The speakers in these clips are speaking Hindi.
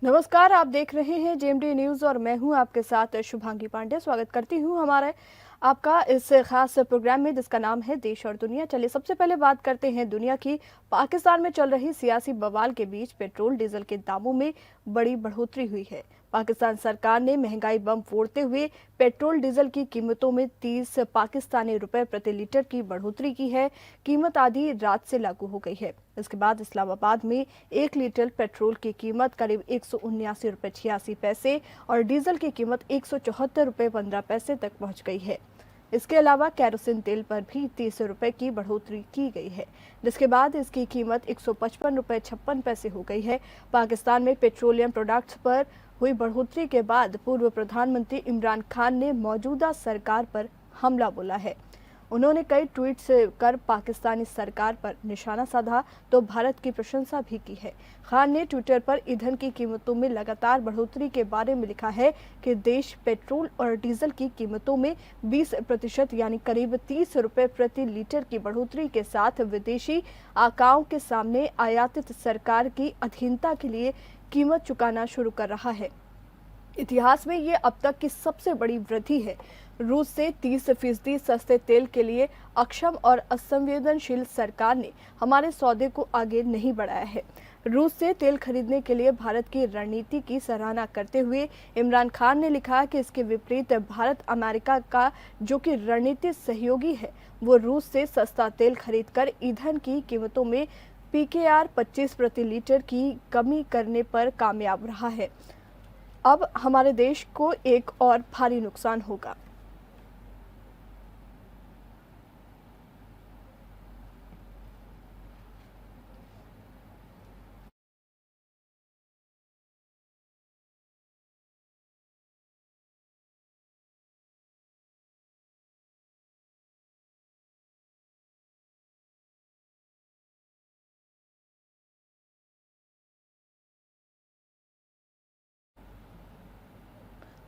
नमस्कार, आप देख रहे हैं जेएमडी न्यूज़ और मैं हूं आपके साथ शुभांगी पांडे। स्वागत करती हूं हमारे आपका इस खास प्रोग्राम में जिसका नाम है देश और दुनिया। चलिए सबसे पहले बात करते हैं दुनिया की। पाकिस्तान में चल रही सियासी बवाल के बीच पेट्रोल डीजल के दामों में बड़ी बढ़ोतरी हुई है। पाकिस्तान सरकार ने महंगाई बम फोड़ते हुए पेट्रोल डीजल की कीमतों में 30 पाकिस्तानी रुपए प्रति लीटर की बढ़ोतरी की है। कीमत आधी रात से लागू हो गई है। इसके बाद इस्लामाबाद में 1 लीटर पेट्रोल की कीमत करीब 179 रुपए 86 पैसे और डीजल की कीमत 174 रुपए 15 पैसे तक पहुंच गई है। इसके अलावा कैरोसिन तेल पर भी 30 रुपए की बढ़ोतरी की गई है, जिसके बाद इसकी कीमत 155 रुपए 56 पैसे हो गई है। पाकिस्तान में पेट्रोलियम प्रोडक्ट्स पर हुई बढ़ोतरी के बाद पूर्व प्रधानमंत्री इमरान खान ने मौजूदा सरकार पर हमला बोला है। उन्होंने कई ट्वीट्स कर पाकिस्तानी सरकार पर निशाना साधा तो भारत की प्रशंसा भी की है। खान ने ट्विटर पर ईंधन की कीमतों में लगातार बढ़ोतरी के बारे में लिखा है कि देश पेट्रोल और डीजल की कीमतों में 20% यानी करीब 30 रुपए प्रति लीटर की बढ़ोतरी के साथ विदेशी आकाओं के सामने आयातित सरकार की अधीनता के लिए कीमत चुकाना शुरू कर रहा है। इतिहास में ये अब तक की सबसे बड़ी वृद्धि है। रूस से 30% सस्ते तेल के लिए अक्षम और असंवेदनशील सरकार ने हमारे सौदे को आगे नहीं बढ़ाया है। रूस से तेल खरीदने के लिए भारत की रणनीति की सराहना करते हुए इमरान खान ने लिखा कि इसके विपरीत भारत अमेरिका का जो कि रणनीतिक सहयोगी है, वो रूस से सस्ता तेल खरीदकर ईंधन की कीमतों में पीकेआर 25 प्रति लीटर की कमी करने पर कामयाब रहा है। अब हमारे देश को एक और भारी नुकसान होगा।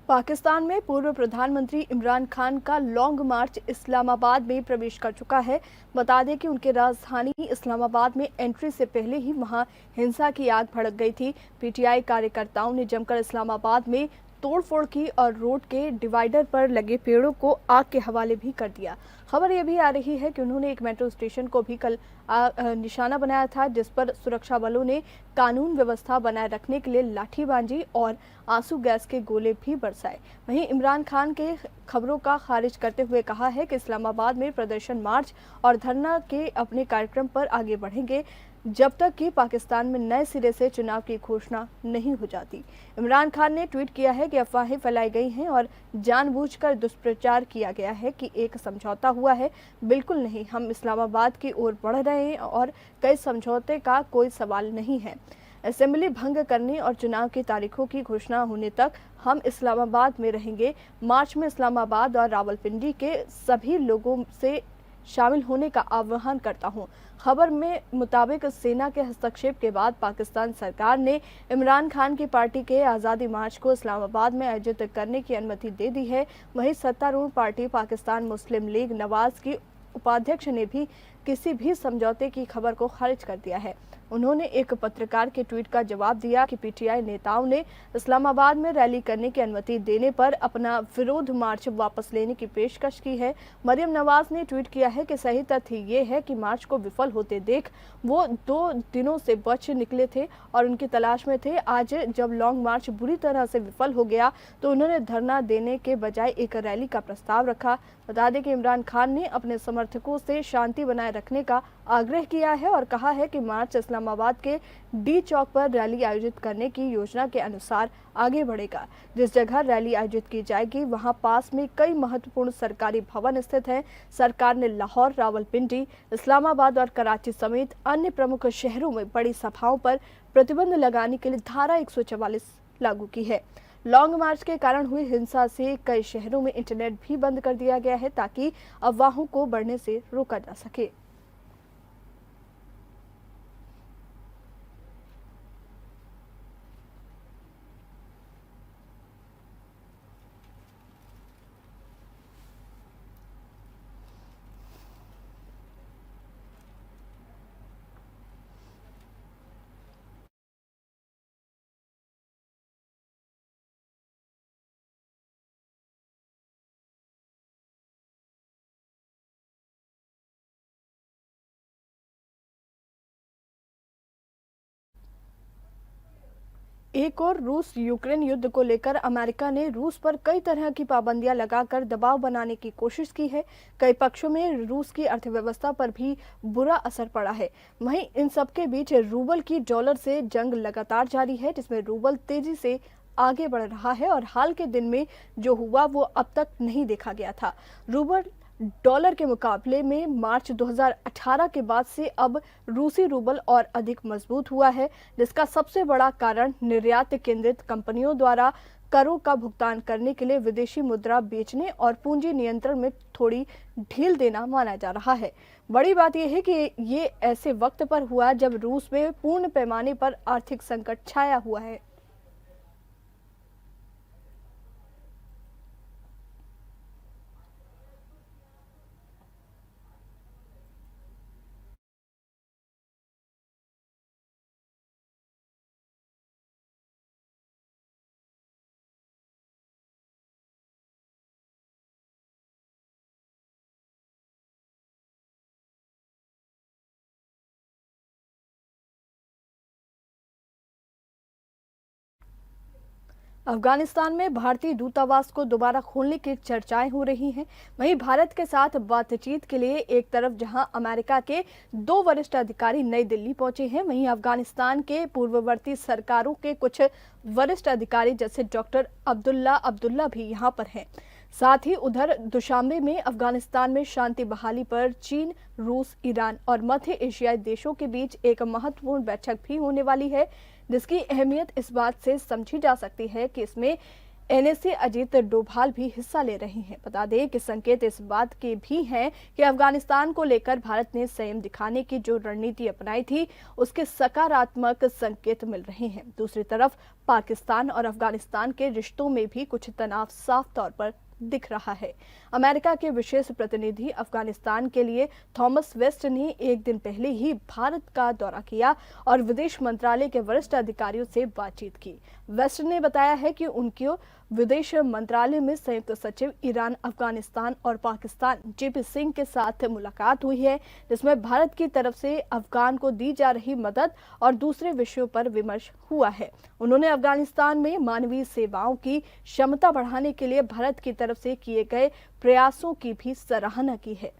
पाकिस्तान में पूर्व प्रधानमंत्री इमरान खान का लॉन्ग मार्च इस्लामाबाद में प्रवेश कर चुका है। बता दें कि उनके राजधानी इस्लामाबाद में एंट्री से पहले ही वहां हिंसा की आग भड़क गई थी। पीटीआई कार्यकर्ताओं ने जमकर इस्लामाबाद में तोड़फोड़ की और रोड के डिवाइडर पर लगे पेड़ों को आग के हवाले भी कर दिया। खबर यह भी आ रही है कि उन्होंने एक मेट्रो स्टेशन को भी कल निशाना बनाया था, जिस पर सुरक्षा बलों ने कानून व्यवस्था बनाए रखने के लिए लाठीबाजी और आंसू गैस के गोले भी बरसाए। वहीं इमरान खान के खबरों का खारिज करते हुए कहा है कि इस्लामाबाद में प्रदर्शन, मार्च और धरना के अपने कार्यक्रम पर आगे बढ़ेंगे जब तक कि पाकिस्तान में नए सिरे से चुनाव की घोषणा नहीं हो जाती। इमरान खान ने ट्वीट किया है कि अफवाहें फैलाई गई हैं और जानबूझकर दुष्प्रचार किया गया है कि एक समझौता हुआ है। बिल्कुल नहीं, हम इस्लामाबाद की ओर बढ़ रहे हैं और कई समझौते का कोई सवाल नहीं है। असेंबली भंग करने और चुनाव की तारीखों की घोषणा होने तक हम इस्लामाबाद में रहेंगे। मार्च में इस्लामाबाद और रावलपिंडी के सभी लोगों से शामिल होने का आह्वान करता हूं। खबर में मुताबिक सेना के हस्तक्षेप के बाद पाकिस्तान सरकार ने इमरान खान की पार्टी के आज़ादी मार्च को इस्लामाबाद में आयोजित करने की अनुमति दे दी है। वहीं सत्तारूढ़ पार्टी पाकिस्तान मुस्लिम लीग नवाज की उपाध्यक्ष ने भी किसी भी समझौते की खबर को खारिज कर दिया है। उन्होंने एक पत्रकार के ट्वीट का जवाब दिया कि पीटीआई नेताओं ने इस्लामाबाद में रैली करने की अनुमति देने पर अपना विरोध मार्च वापस लेने की पेशकश की है। मरियम नवाज ने ट्वीट किया है कि सही तथ्य ये है कि मार्च को विफल होते देख वो 2 दिनों से बच निकले थे और उनकी तलाश में थे। आज जब लॉन्ग मार्च बुरी तरह से विफल हो गया तो उन्होंने धरना देने के बजाय एक रैली का प्रस्ताव रखा। बता दें कि इमरान खान ने अपने समर्थकों से शांति बनाए रखने का आग्रह किया है और कहा है कि मार्च इस्लामाबाद के डी चौक पर रैली आयोजित करने की योजना के अनुसार आगे बढ़ेगा। जिस जगह रैली आयोजित की जाएगी वहां पास में कई महत्वपूर्ण सरकारी भवन स्थित हैं। सरकार ने लाहौर, रावलपिंडी, इस्लामाबाद और कराची समेत अन्य प्रमुख शहरों में बड़ी सभाओं पर प्रतिबंध लगाने के लिए धारा 144 लागू की है। लॉन्ग मार्च के कारण हुई हिंसा से कई शहरों में इंटरनेट भी बंद कर दिया गया है ताकि अफवाहों को बढ़ने से रोका जा सके। एक और रूस यूक्रेन युद्ध को लेकर अमेरिका ने रूस पर कई तरह की पाबंदियां लगाकर दबाव बनाने की कोशिश की है। कई पक्षों में रूस की अर्थव्यवस्था पर भी बुरा असर पड़ा है। वहीं इन सबके बीच रूबल की डॉलर से जंग लगातार जारी है, जिसमें रूबल तेजी से आगे बढ़ रहा है और हाल के दिन में जो हुआ वो अब तक नहीं देखा गया था। रूबल डॉलर के मुकाबले में मार्च 2018 के बाद से अब रूसी रूबल और अधिक मजबूत हुआ है, जिसका सबसे बड़ा कारण निर्यात केंद्रित कंपनियों द्वारा करों का भुगतान करने के लिए विदेशी मुद्रा बेचने और पूंजी नियंत्रण में थोड़ी ढील देना माना जा रहा है। बड़ी बात यह है कि ये ऐसे वक्त पर हुआ जब रूस में पूर्ण पैमाने पर आर्थिक संकट छाया हुआ है। अफगानिस्तान में भारतीय दूतावास को दोबारा खोलने की चर्चाएं हो रही हैं। वहीं भारत के साथ बातचीत के लिए एक तरफ जहां अमेरिका के 2 वरिष्ठ अधिकारी नई दिल्ली पहुंचे हैं, वहीं अफगानिस्तान के पूर्ववर्ती सरकारों के कुछ वरिष्ठ अधिकारी जैसे डॉक्टर अब्दुल्ला अब्दुल्ला भी यहां पर हैं। साथ ही उधर दुशांबे में अफगानिस्तान में शांति बहाली पर चीन, रूस, ईरान और मध्य एशियाई देशों के बीच एक महत्वपूर्ण बैठक भी होने वाली है, जिसकी अहमियत इस बात से समझी जा सकती है कि इसमें एनएसए अजीत डोभाल भी हिस्सा ले रहे हैं। बता दें कि संकेत इस बात के भी हैं कि अफगानिस्तान को लेकर भारत ने संयम दिखाने की जो रणनीति अपनाई थी, उसके सकारात्मक संकेत मिल रहे हैं। दूसरी तरफ पाकिस्तान और अफगानिस्तान के रिश्तों में भी कुछ तनाव साफ तौर पर दिख रहा है। अमेरिका के विशेष प्रतिनिधि अफगानिस्तान के लिए थॉमस वेस्ट ने एक दिन पहले ही भारत का दौरा किया और विदेश मंत्रालय के वरिष्ठ अधिकारियों से बातचीत की। वेस्ट ने बताया है कि उनके विदेश मंत्रालय में संयुक्त सचिव ईरान, अफगानिस्तान और पाकिस्तान जेपी सिंह के साथ मुलाकात हुई है, जिसमें भारत की तरफ से अफगान को दी जा रही मदद और दूसरे विषयों पर विमर्श हुआ है। उन्होंने अफगानिस्तान में मानवीय सेवाओं की क्षमता बढ़ाने के लिए भारत की तरफ से किए गए प्रयासों की भी सराहना की है।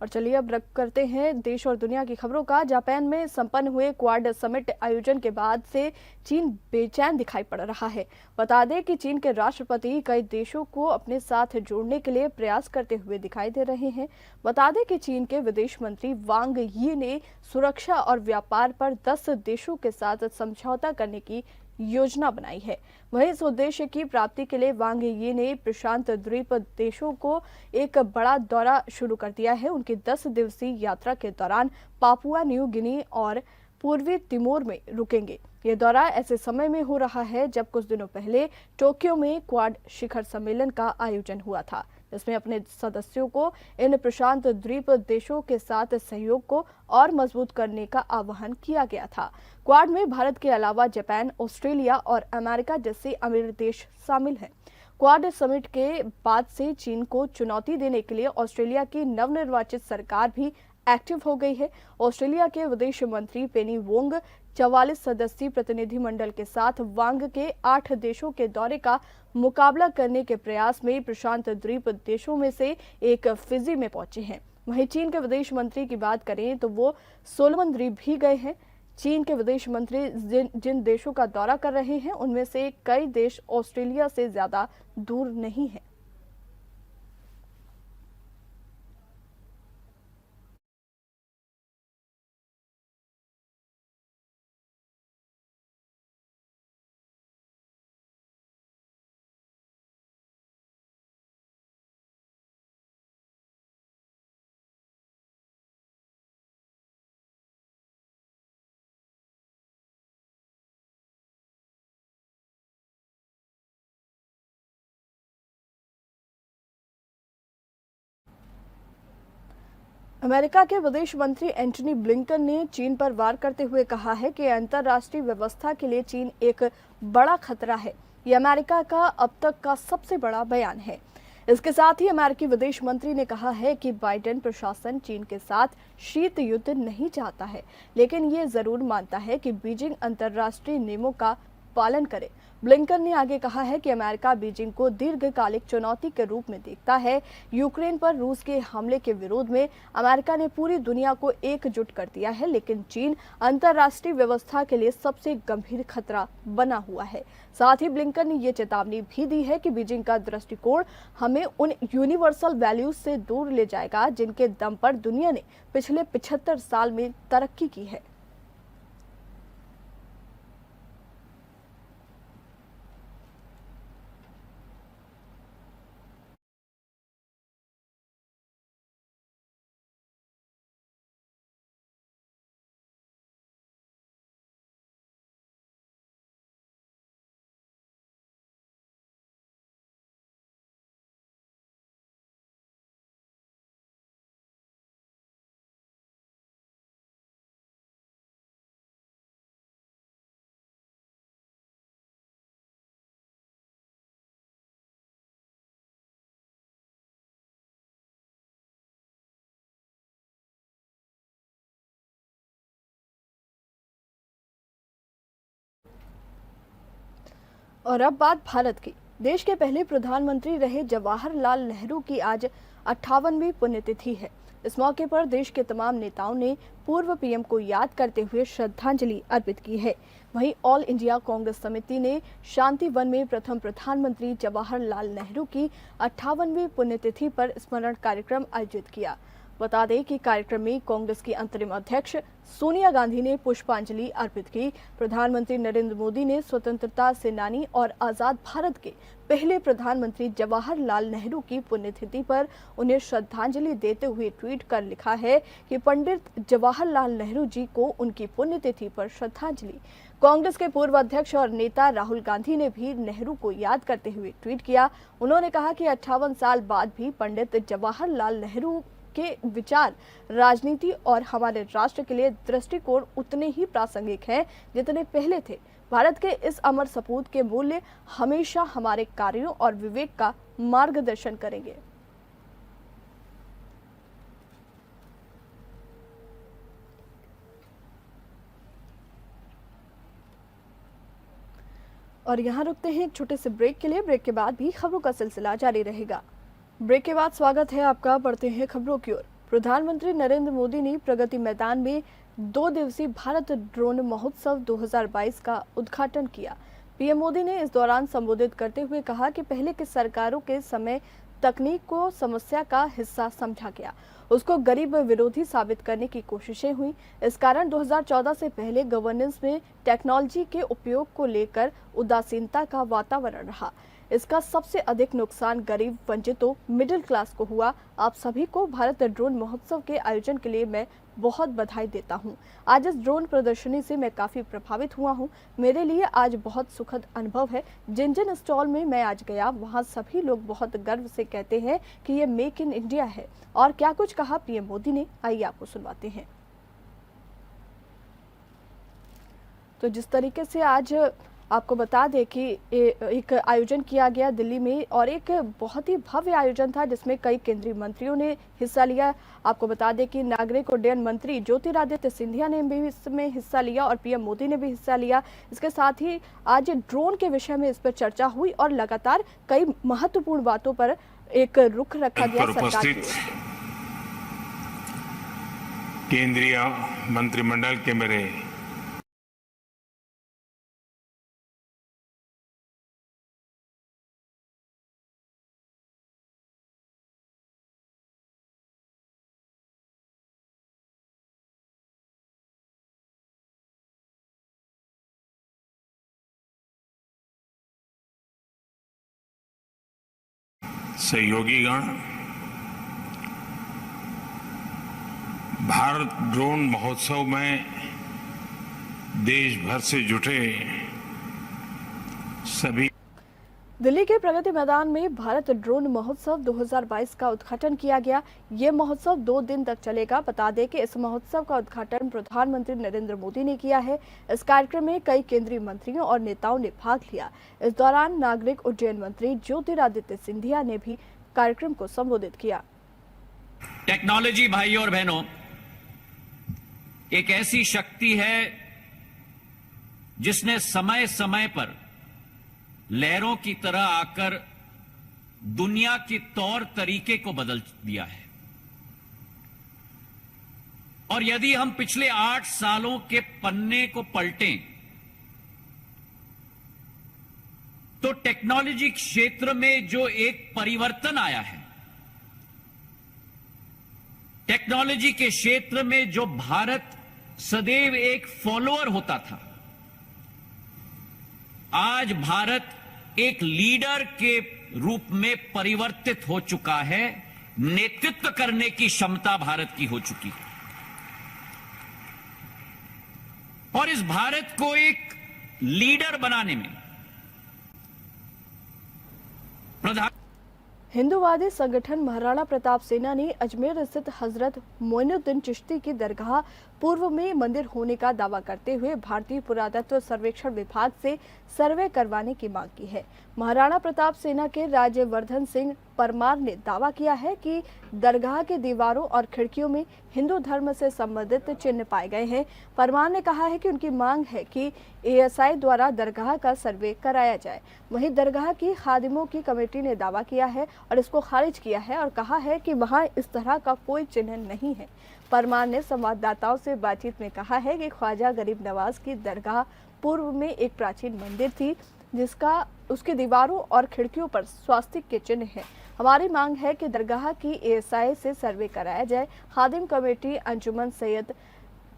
और चलिए अब रख करते हैं देश और दुनिया की खबरों का। जापान में संपन्न हुए क्वाड समिट आयोजन के बाद से चीन बेचैन दिखाई पड़ रहा है। बता दें कि चीन के राष्ट्रपति कई देशों को अपने साथ जोड़ने के लिए प्रयास करते हुए दिखाई दे रहे हैं। बता दें कि चीन के विदेश मंत्री वांग यी ने सुरक्षा और व्यापार पर 10 देशों के साथ समझौता करने की योजना बनाई है। वहीं इस उद्देश्य की प्राप्ति के लिए वांग यी ने प्रशांत द्वीप देशों को एक बड़ा दौरा शुरू कर दिया है। उनकी 10 दिवसीय यात्रा के दौरान पापुआ न्यू गिनी और पूर्वी तिमोर में रुकेंगे। ये दौरा ऐसे समय में हो रहा है जब कुछ दिनों पहले टोक्यो में क्वाड शिखर सम्मेलन का आयोजन हुआ था, जिसमें अपने सदस्यों को इन प्रशांत द्वीप देशों के साथ सहयोग को और मजबूत करने का आह्वान किया गया था। क्वाड में भारत के अलावा जापान, ऑस्ट्रेलिया और अमेरिका जैसे अमीर देश शामिल हैं। क्वाड समिट के बाद से चीन को चुनौती देने के लिए ऑस्ट्रेलिया की नवनिर्वाचित सरकार भी एक्टिव हो गई है। ऑस्ट्रेलिया के विदेश मंत्री पेनी वोंग 44 सदस्यीय प्रतिनिधिमंडल के साथ वांग के 8 देशों के दौरे का मुकाबला करने के प्रयास में प्रशांत द्वीप देशों में से एक फिजी में पहुंचे हैं। वहीं चीन के विदेश मंत्री की बात करें तो वो सोलोमन द्वीप भी गए हैं। चीन के विदेश मंत्री जिन देशों का दौरा कर रहे हैं, उनमें से कई देश ऑस्ट्रेलिया से ज्यादा दूर नहीं है। अमेरिका के विदेश मंत्री एंटनी ब्लिंकन ने चीन पर वार करते हुए कहा है कि अंतर्राष्ट्रीय व्यवस्था के लिए चीन एक बड़ा खतरा है। यह अमेरिका का अब तक का सबसे बड़ा बयान है। इसके साथ ही अमेरिकी विदेश मंत्री ने कहा है कि बाइडेन प्रशासन चीन के साथ शीत युद्ध नहीं चाहता है, लेकिन ये जरूर मानता है कि बीजिंग अंतर्राष्ट्रीय नियमों का पालन करे। ब्लिंकन ने आगे कहा है कि अमेरिका बीजिंग को दीर्घकालिक चुनौती के रूप में देखता है। यूक्रेन पर रूस के हमले के विरोध में अमेरिका ने पूरी दुनिया को एकजुट कर दिया है, लेकिन चीन अंतर्राष्ट्रीय व्यवस्था के लिए सबसे गंभीर खतरा बना हुआ है। साथ ही ब्लिंकन ने यह चेतावनी भी दी है कि बीजिंग का दृष्टिकोण हमें उन यूनिवर्सल वैल्यूज से दूर ले जाएगा जिनके दम पर दुनिया ने पिछले 75 साल में तरक्की की है। और अब बात भारत की। देश के पहले प्रधानमंत्री रहे जवाहरलाल नेहरू की आज 58वीं पुण्यतिथि है। इस मौके पर देश के तमाम नेताओं ने पूर्व पीएम को याद करते हुए श्रद्धांजलि अर्पित की है। वहीं ऑल इंडिया कांग्रेस समिति ने शांति वन में प्रथम प्रधानमंत्री जवाहरलाल नेहरू की 58वीं पुण्यतिथि पर स्मरण कार्यक्रम आयोजित किया। बता दें कि कार्यक्रम में कांग्रेस की अंतरिम अध्यक्ष सोनिया गांधी ने पुष्पांजलि अर्पित की। प्रधानमंत्री नरेंद्र मोदी ने स्वतंत्रता सेनानी और आजाद भारत के पहले प्रधानमंत्री जवाहरलाल नेहरू की पुण्यतिथि पर उन्हें श्रद्धांजलि देते हुए ट्वीट कर लिखा है कि पंडित जवाहरलाल नेहरू जी को उनकी पुण्यतिथि पर श्रद्धांजलि। कांग्रेस के पूर्व अध्यक्ष और नेता राहुल गांधी ने भी नेहरू को याद करते हुए ट्वीट किया। उन्होंने कहा कि 58 साल बाद भी पंडित जवाहरलाल नेहरू के विचार, राजनीति और हमारे राष्ट्र के लिए दृष्टिकोण उतने ही प्रासंगिक हैं जितने पहले थे। भारत के इस अमर सपूत के मूल्य हमेशा हमारे कार्यों और विवेक का मार्गदर्शन करेंगे। और यहाँ रुकते हैं एक छोटे से ब्रेक के लिए। ब्रेक के बाद भी खबरों का सिलसिला जारी रहेगा। ब्रेक के बाद स्वागत है आपका। बढ़ते हैं खबरों की ओर। प्रधानमंत्री नरेंद्र मोदी ने प्रगति मैदान में 2 दिवसीय भारत ड्रोन महोत्सव 2022 का उद्घाटन किया। पीएम मोदी ने इस दौरान संबोधित करते हुए कहा कि पहले की सरकारों के समय तकनीक को समस्या का हिस्सा समझा गया, उसको गरीब विरोधी साबित करने की कोशिशें हुई। इस कारण 2014 से पहले गवर्नेंस में टेक्नोलॉजी के उपयोग को लेकर उदासीनता का वातावरण रहा। इसका सबसे अधिक नुकसान गरीब, वंचितों, मिडिल क्लास को हुआ। आप सभी को भारत ड्रोन महोत्सव के आयोजन के लिए मैं बहुत बधाई देता हूं। आज इस ड्रोन प्रदर्शनी से मैं काफी प्रभावित हुआ हूं। मेरे लिए आज बहुत सुखद अनुभव है। जिन जिन स्टॉल में मैं आज गया वहां सभी लोग बहुत गर्व से कहते हैं कि ये मेक इन इंडिया है। और क्या कुछ कहा पीएम मोदी ने, आइए आपको सुनवाते हैं। तो जिस तरीके से आज आपको बता दें कि एक आयोजन किया गया दिल्ली में, और एक बहुत ही भव्य आयोजन था जिसमें कई केंद्रीय मंत्रियों ने हिस्सा लिया। आपको बता दें कि नागरिक उड्डयन मंत्री ज्योतिरादित्य सिंधिया ने भी इसमें हिस्सा लिया और पीएम मोदी ने भी हिस्सा लिया। इसके साथ ही आज ड्रोन के विषय में इस पर चर्चा हुई और लगातार कई महत्वपूर्ण बातों पर एक रुख रखा गया सरकार की ओर से। केंद्रीय मंत्रिमंडल के मेरे सहयोगीगण, भारत ड्रोन महोत्सव में देश भर से जुटे सभी। दिल्ली के प्रगति मैदान में भारत ड्रोन महोत्सव 2022 का उद्घाटन किया गया। ये महोत्सव 2 दिन तक चलेगा। बता दें कि इस महोत्सव का उद्घाटन प्रधानमंत्री नरेंद्र मोदी ने किया है। इस कार्यक्रम में कई केंद्रीय मंत्रियों और नेताओं ने भाग लिया। इस दौरान नागरिक उड्डयन मंत्री ज्योतिरादित्य सिंधिया ने भी कार्यक्रम को संबोधित किया। टेक्नोलॉजी भाइयों और बहनों एक ऐसी शक्ति है जिसने समय समय पर लहरों की तरह आकर दुनिया के तौर तरीके को बदल दिया है। और यदि हम पिछले 8 सालों के पन्ने को पलटें तो टेक्नोलॉजी क्षेत्र में जो एक परिवर्तन आया है, टेक्नोलॉजी के क्षेत्र में जो भारत सदैव एक फॉलोअर होता था, आज भारत एक लीडर के रूप में परिवर्तित हो चुका है। नेतृत्व करने की क्षमता भारत की हो चुकी है। और इस भारत को एक लीडर बनाने में प्रधान हिंदूवादी संगठन महाराणा प्रताप सेना ने अजमेर स्थित हजरत मोइनुद्दीन चिश्ती की दरगाह पूर्व में मंदिर होने का दावा करते हुए भारतीय पुरातत्व सर्वेक्षण विभाग से सर्वे करवाने की मांग की है। महाराणा प्रताप सेना के राज्यवर्धन सिंह परमार ने दावा किया है कि दरगाह के दीवारों और खिड़कियों में हिंदू धर्म से संबंधित चिन्ह पाए गए हैं। परमार ने कहा है कि उनकी मांग है कि एएसआई द्वारा दरगाह का सर्वे कराया जाए। वहीं दरगाह की खादिमों की कमेटी ने दावा किया है और इसको खारिज किया है और कहा है कि वहां इस तरह का कोई चिन्ह नहीं है। परमार ने संवाददाताओं से बातचीत में कहा है कि ख्वाजा गरीब नवाज की दरगाह पूर्व में एक प्राचीन मंदिर थी जिसका उसकी दीवारों और खिड़कियों पर स्वास्तिक के चिन्ह है। हमारी मांग है कि दरगाह की एएसआई से सर्वे कराया जाए। खादिम कमेटी अंजुमन सैयद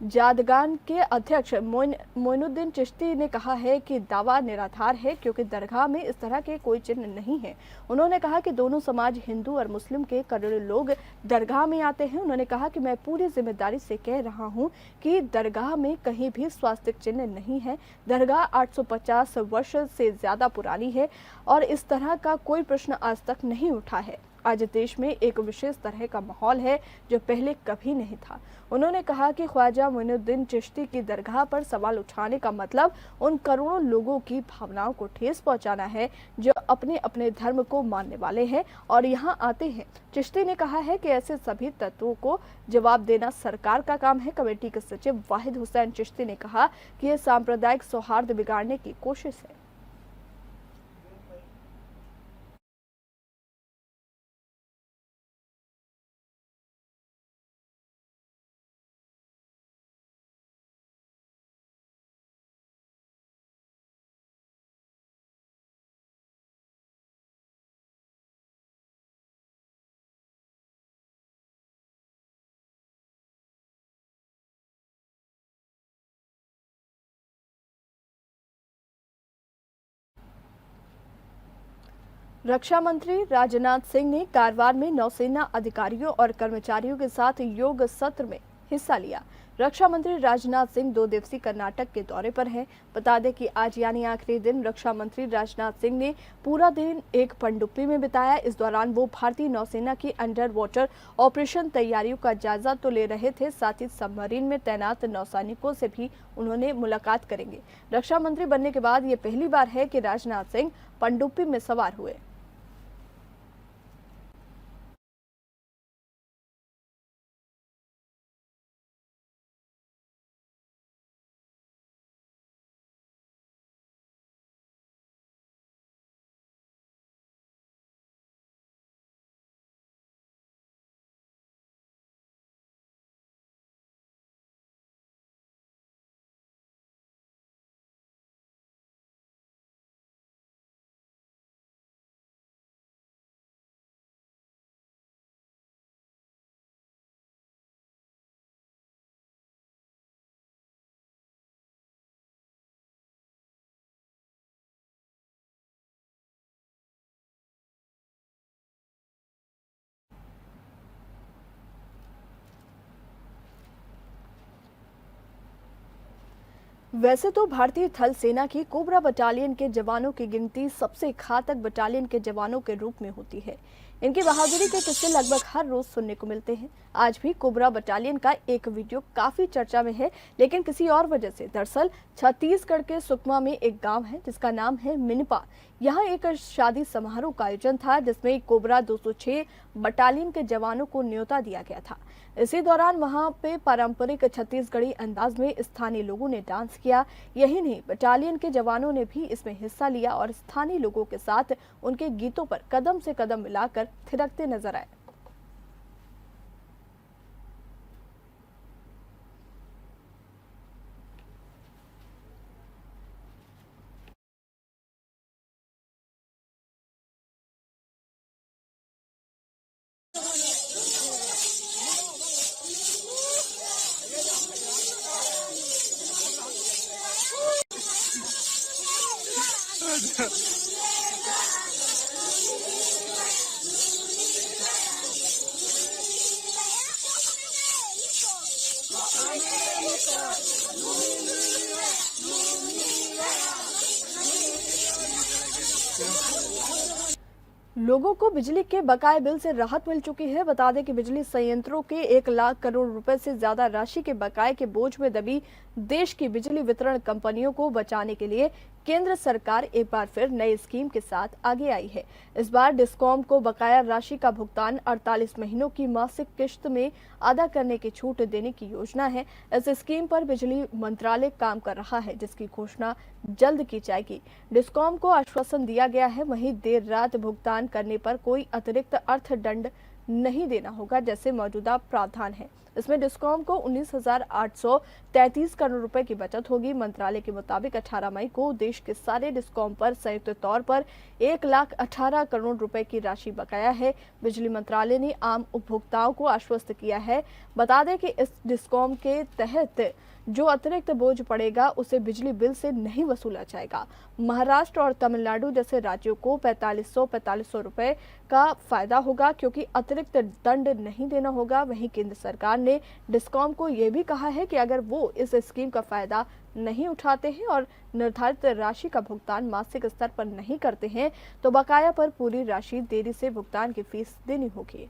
जादगान के अध्यक्ष मोइनुद्दीन चिश्ती ने कहा है कि दावा निराधार है क्योंकि दरगाह में इस तरह के कोई चिन्ह नहीं है। उन्होंने कहा कि दोनों समाज हिंदू और मुस्लिम के करोड़ों लोग दरगाह में आते हैं। उन्होंने कहा कि मैं पूरी जिम्मेदारी से कह रहा हूं कि दरगाह में कहीं भी स्वास्तिक चिन्ह नहीं है। दरगाह 850 वर्ष से ज्यादा पुरानी है और इस तरह का कोई प्रश्न आज तक नहीं उठा है। आज देश में एक विशेष तरह का माहौल है जो पहले कभी नहीं था। उन्होंने कहा कि ख्वाजा मोइनुद्दीन चिश्ती की दरगाह पर सवाल उठाने का मतलब उन करोड़ों लोगों की भावनाओं को ठेस पहुंचाना है जो अपने अपने धर्म को मानने वाले हैं और यहां आते हैं। चिश्ती ने कहा है कि ऐसे सभी तत्वों को जवाब देना सरकार का काम है। कमेटी के सचिव वाहिद हुसैन चिश्ती ने कहा कि यह सांप्रदायिक सौहार्द बिगाड़ने की कोशिश है। रक्षा मंत्री राजनाथ सिंह ने कारवार में नौसेना अधिकारियों और कर्मचारियों के साथ योग सत्र में हिस्सा लिया। रक्षा मंत्री राजनाथ सिंह 2 दिवसीय कर्नाटक के दौरे पर हैं। बता दें कि आज यानी आखिरी दिन रक्षा मंत्री राजनाथ सिंह ने पूरा दिन एक पनडुब्बी में बिताया। इस दौरान वो भारतीय नौसेना की अंडर वाटर ऑपरेशन तैयारियों का जायजा तो ले रहे थे, साथ ही सबमरीन में तैनात नौसैनिकों से भी उन्होंने मुलाकात करेंगे। रक्षा मंत्री बनने के बाद ये पहली बार है कि राजनाथ सिंह पनडुब्बी में सवार हुए। वैसे तो भारतीय थल सेना की कोबरा बटालियन के जवानों की गिनती सबसे घातक बटालियन के जवानों के रूप में होती है। इनकी बहादुरी के किस्से लगभग हर रोज सुनने को मिलते हैं। आज भी कोबरा बटालियन का एक वीडियो काफी चर्चा में है, लेकिन किसी और वजह से। दरअसल छत्तीसगढ़ के सुकमा में एक गांव है जिसका नाम है मिनपा। यहाँ एक शादी समारोह का आयोजन था जिसमें कोबरा 206 बटालियन के जवानों को न्योता दिया गया था। इसी दौरान वहां पे पारंपरिक छत्तीसगढ़ी अंदाज में स्थानीय लोगों ने डांस किया। यही नहीं, बटालियन के जवानों ने भी इसमें हिस्सा लिया और स्थानीय लोगों के साथ उनके गीतों पर कदम से कदम मिलाकर थिरकते नजर आए। लोगों को बिजली के बकाये बिल से राहत मिल चुकी है। बता दें कि बिजली संयंत्रों के 1 लाख करोड़ रुपए से ज्यादा राशि के बकाये के बोझ में दबी देश की बिजली वितरण कंपनियों को बचाने के लिए केंद्र सरकार एक बार फिर नई स्कीम के साथ आगे आई है। इस बार डिस्कॉम को बकाया राशि का भुगतान 48 महीनों की मासिक किश्त में अदा करने की छूट देने की योजना है। इस स्कीम पर बिजली मंत्रालय काम कर रहा है, जिसकी घोषणा जल्द की जाएगी। डिस्कॉम को आश्वासन दिया गया है, वहीं देर रात भुगतान करने पर कोई अतिरिक्त अर्थदंड नहीं देना होगा, जैसे मौजूदा प्रावधान है। इसमें डिस्कॉम को 19,833 करोड़ रुपए की बचत होगी। मंत्रालय के मुताबिक 18 मई को देश के सारे डिस्कॉम पर संयुक्त तौर पर 1,18 करोड़ रुपए की राशि बकाया है। बिजली मंत्रालय ने आम उपभोक्ताओं को आश्वस्त किया है। बता दें कि इस डिस्कॉम के तहत जो अतिरिक्त बोझ पड़ेगा उसे बिजली बिल से नहीं वसूला जाएगा। महाराष्ट्र और तमिलनाडु जैसे राज्यों को 4500 रुपए का फायदा होगा, क्योंकि अतिरिक्त दंड नहीं देना होगा। वहीं केंद्र सरकार ने डिस्कॉम को यह भी कहा है कि अगर वो इस स्कीम का फायदा नहीं उठाते हैं और निर्धारित राशि का भुगतान मासिक स्तर पर नहीं करते हैं तो बकाया पर पूरी राशि देरी से भुगतान की फीस देनी होगी।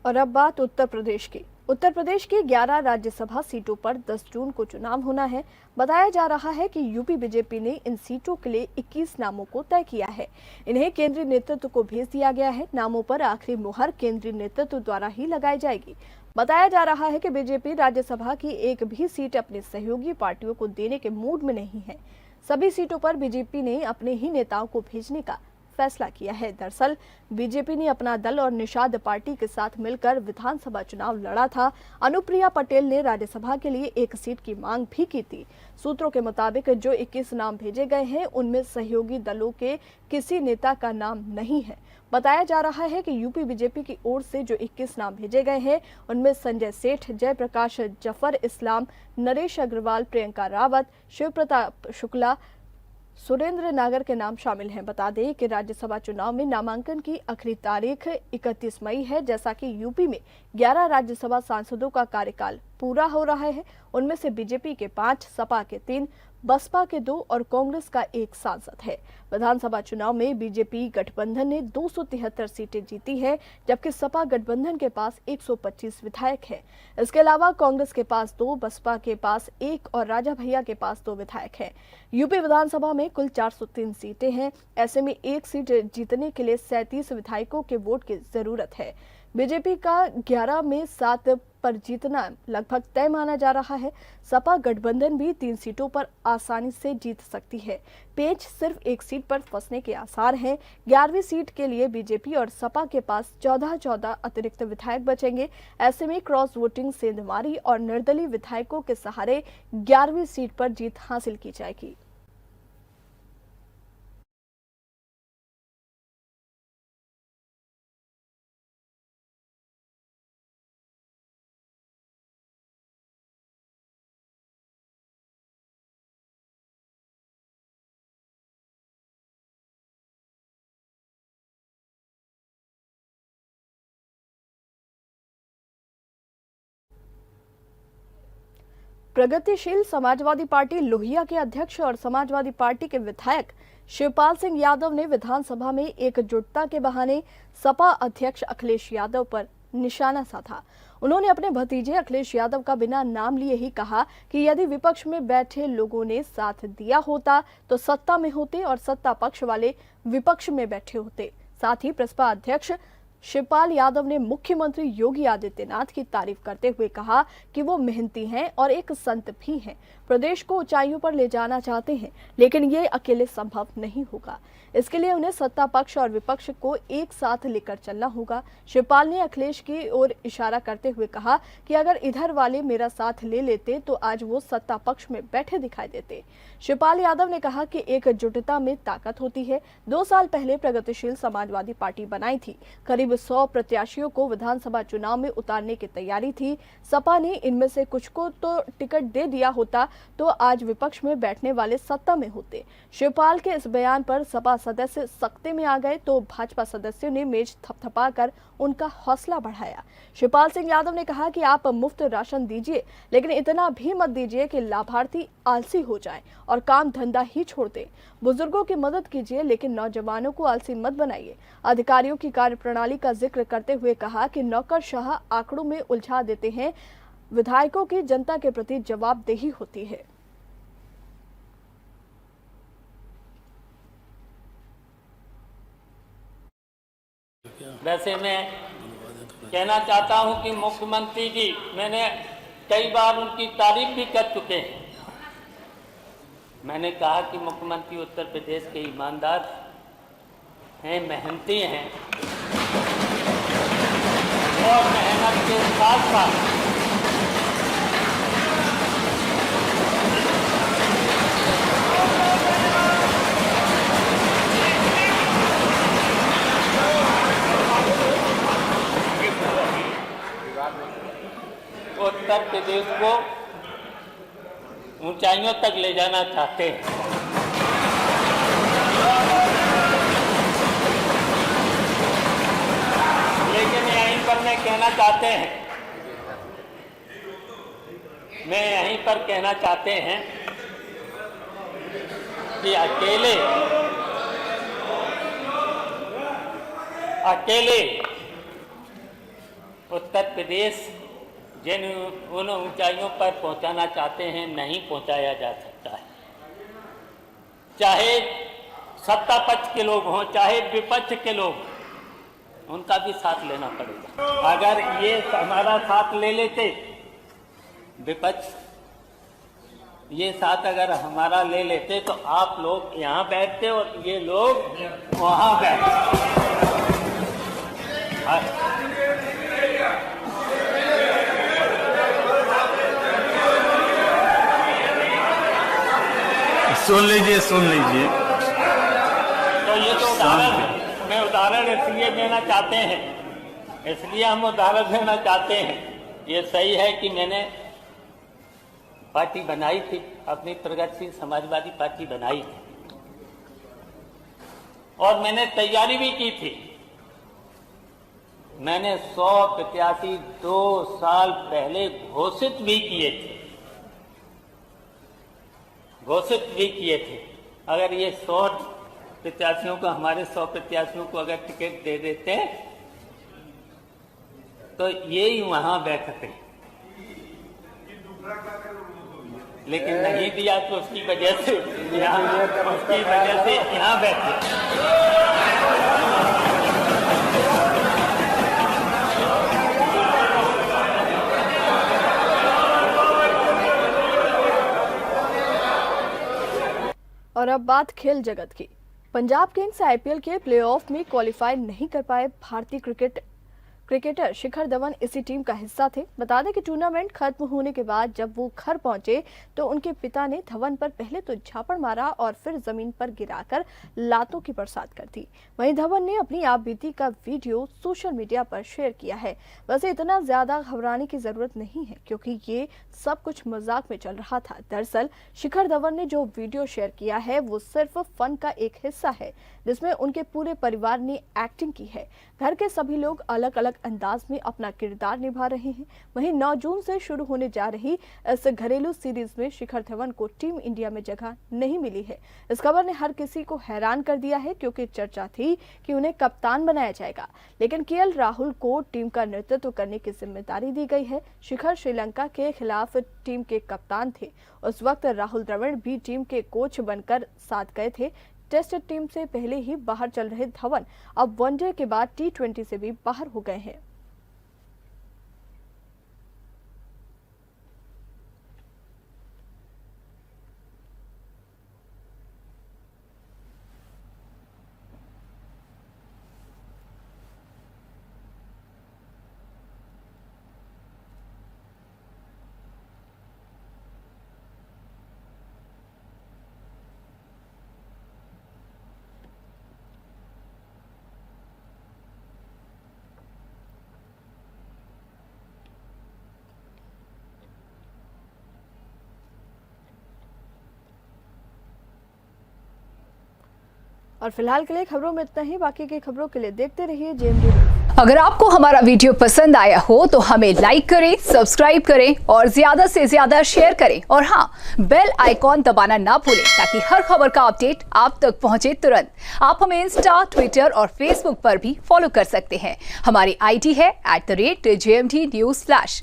और अब बात उत्तर प्रदेश की। उत्तर प्रदेश की 11 राज्यसभा सीटों पर 10 जून को चुनाव होना है। बताया जा रहा है कि यूपी बीजेपी ने इन सीटों के लिए 21 नामों को तय किया है। इन्हें केंद्रीय नेतृत्व को भेज दिया गया है। नामों पर आखिरी मुहर केंद्रीय नेतृत्व द्वारा ही लगाई जाएगी। बताया जा रहा है कि बीजेपी राज्यसभा की एक भी सीट अपनी सहयोगी पार्टियों को देने के मूड में नहीं है। सभी सीटों पर बीजेपी ने अपने ही नेताओं को भेजने का फैसला किया है। दरअसल बीजेपी ने अपना दल और निषाद पार्टी के साथ मिलकर विधानसभा चुनाव लड़ा था। अनुप्रिया पटेल ने राज्यसभा के लिए एक सीट की मांग भी की थी। सूत्रों के मुताबिक जो 21 नाम भेजे गए हैं उनमें सहयोगी दलों के किसी नेता का नाम नहीं है। बताया जा रहा है कि यूपी बीजेपी की ओर से जो 21 नाम भेजे गए हैं उनमें संजय सेठ, जयप्रकाश जफर इस्लाम, नरेश अग्रवाल, प्रियंका रावत, शिव प्रताप शुक्ला, सुरेंद्र नागर के नाम शामिल हैं। बता दें कि राज्यसभा चुनाव में नामांकन की आखिरी तारीख 31 मई है। जैसा कि यूपी में 11 राज्यसभा सांसदों का कार्यकाल पूरा हो रहा है, उनमें से बीजेपी के 5, सपा के 3, बसपा के 2 और कांग्रेस का 1 सांसद है। विधानसभा चुनाव में बीजेपी गठबंधन ने 273 सीटें जीती हैं, जबकि सपा गठबंधन के पास 125 विधायक हैं। इसके अलावा कांग्रेस के पास 2, बसपा के पास 1 और राजा भैया के पास 2 विधायक हैं। यूपी विधानसभा में कुल 403 सीटें हैं। ऐसे में एक सीट जीतने के लिए 37 विधायकों के वोट की जरूरत है। बीजेपी का 11 में 7 पर जीतना लगभग तय माना जा रहा है। सपा गठबंधन भी 3 सीटों पर आसानी से जीत सकती है। पेंच सिर्फ एक सीट पर फंसने के आसार हैं। 11वीं सीट के लिए बीजेपी और सपा के पास 14 अतिरिक्त विधायक बचेंगे। ऐसे में क्रॉस वोटिंग, सेंधमारी और निर्दलीय विधायकों के सहारे 11वीं सीट पर जीत हासिल की जाएगी। प्रगतिशील समाजवादी पार्टी लोहिया के अध्यक्ष और समाजवादी पार्टी के विधायक शिवपाल सिंह यादव ने विधानसभा में एकजुटता के बहाने सपा अध्यक्ष अखिलेश यादव पर निशाना साधा। उन्होंने अपने भतीजे अखिलेश यादव का बिना नाम लिए ही कहा कि यदि विपक्ष में बैठे लोगों ने साथ दिया होता तो सत्ता में होते और सत्ता पक्ष वाले विपक्ष में बैठे होते। साथ ही प्रसपा अध्यक्ष शिवपाल यादव ने मुख्यमंत्री योगी आदित्यनाथ की तारीफ करते हुए कहा कि वो मेहनती हैं और एक संत भी हैं। प्रदेश को ऊंचाइयों पर ले जाना चाहते हैं, लेकिन ये अकेले संभव नहीं होगा। इसके लिए उन्हें सत्ता पक्ष और विपक्ष को एक साथ लेकर चलना होगा। शिवपाल ने अखिलेश की ओर इशारा करते हुए कहा कि अगर इधर वाले मेरा साथ ले लेते तो आज वो सत्ता पक्ष में बैठे दिखाई देते। शिवपाल यादव ने कहा कि एकजुटता में ताकत होती है। 2 साल पहले प्रगतिशील समाजवादी पार्टी बनाई थी। करीब 100 प्रत्याशियों को विधानसभा चुनाव में उतारने की तैयारी थी। सपा ने इनमें से कुछ को तो टिकट दे दिया होता तो आज विपक्ष में बैठने वाले सत्ता में होते। शिवपाल के इस बयान पर सपा सदस्य सख्ते में आ गए तो भाजपा सदस्यों ने मेज थपथपाकर उनका हौसला बढ़ाया। शिवपाल सिंह यादव ने कहा कि आप मुफ्त राशन दीजिए, लेकिन इतना भी मत दीजिए कि लाभार्थी आलसी हो जाएं और काम धंधा ही छोड़ दें। बुजुर्गों की मदद कीजिए, लेकिन नौजवानों को आलसी मत बनाइए। अधिकारियों की कार्यप्रणाली का जिक्र करते हुए कहा कि नौकरशाह आंकड़ों में उलझा देते हैं। विधायकों की जनता के प्रति जवाबदेही होती है। वैसे मैं कहना चाहता हूं कि मुख्यमंत्री जी, मैंने कई बार उनकी तारीफ भी कर चुके हैं। मैंने कहा कि मुख्यमंत्री उत्तर प्रदेश के ईमानदार हैं, मेहनती हैं और मेहनत के साथ साथ उत्तर प्रदेश को ऊंचाइयों तक ले जाना चाहते हैं। लेकिन यहीं पर मैं कहना चाहते हैं कि अकेले उत्तर प्रदेश जिन उन ऊंचाइयों पर पहुंचाना चाहते हैं, नहीं पहुंचाया जा सकता है। चाहे सत्ता पक्ष के लोग हों, चाहे विपक्ष के लोग, उनका भी साथ लेना पड़ेगा। अगर ये हमारा साथ ले लेते, विपक्ष ये साथ अगर हमारा ले लेते, तो आप लोग यहाँ बैठते और ये लोग वहाँ बैठते। सुन लीजिए। तो ये तो उदाहरण इसलिए देना चाहते हैं, इसलिए हम उदाहरण देना चाहते हैं। ये सही है कि मैंने पार्टी बनाई थी, अपनी प्रगतिशील समाजवादी पार्टी बनाई थी और मैंने तैयारी भी की थी। मैंने 100 प्रत्याशी 2 साल पहले घोषित भी किए थे। अगर ये 100 प्रत्याशियों को, हमारे 100 प्रत्याशियों को अगर टिकट दे देते तो ये ही वहां बैठते, लेकिन नहीं दिया तो उसकी वजह से यहाँ बैठे। और अब बात खेल जगत की। पंजाब किंग्स आईपीएल के प्लेऑफ में क्वालिफाई नहीं कर पाए। भारतीय क्रिकेटर शिखर धवन इसी टीम का हिस्सा थे। बता दें कि टूर्नामेंट खत्म होने के बाद जब वो घर पहुंचे तो उनके पिता ने धवन पर पहले तो झापड़ मारा और फिर जमीन पर गिराकर लातों की बरसात कर दी। वहीं धवन ने अपनी आपबीती का वीडियो सोशल मीडिया पर शेयर किया है। वैसे इतना ज्यादा घबराने की जरूरत नहीं है, क्योंकि ये सब कुछ मजाक में चल रहा था। दरअसल शिखर धवन ने जो वीडियो शेयर किया है वो सिर्फ फन का एक हिस्सा है, जिसमें उनके पूरे परिवार ने एक्टिंग की है। घर के सभी लोग अलग अलग आकर्षक अंदाज में अपना किरदार निभा रहे हैं। वहीं 9 जून से शुरू होने जा रही इस घरेलू सीरीज में शिखर धवन को टीम इंडिया में जगह नहीं मिली है। इस खबर ने हर किसी को हैरान कर दिया है, क्योंकि चर्चा थी कि उन्हें कप्तान बनाया जाएगा, लेकिन केएल राहुल को टीम का नेतृत्व करने की जिम्मेदारी दी गई है। शिखर श्रीलंका के खिलाफ टीम के कप्तान थे। उस वक्त राहुल द्रविड़ भी टीम के कोच बनकर साथ गए थे। टेस्ट टीम से पहले ही बाहर चल रहे धवन अब वनडे के बाद T20 से भी बाहर हो गए हैं। और फिलहाल के लिए खबरों में इतना ही। बाकी की खबरों के लिए देखते रहिए JMD न्यूज़। अगर आपको हमारा वीडियो पसंद आया हो तो हमें लाइक करें, सब्सक्राइब करें और ज्यादा से ज्यादा शेयर करें। और हाँ, बेल आइकॉन दबाना ना भूलें ताकि हर खबर का अपडेट आप तक पहुंचे तुरंत। आप हमें इंस्टा, ट्विटर और फेसबुक पर भी फॉलो कर सकते हैं। हमारी ID है @JMD News Flash।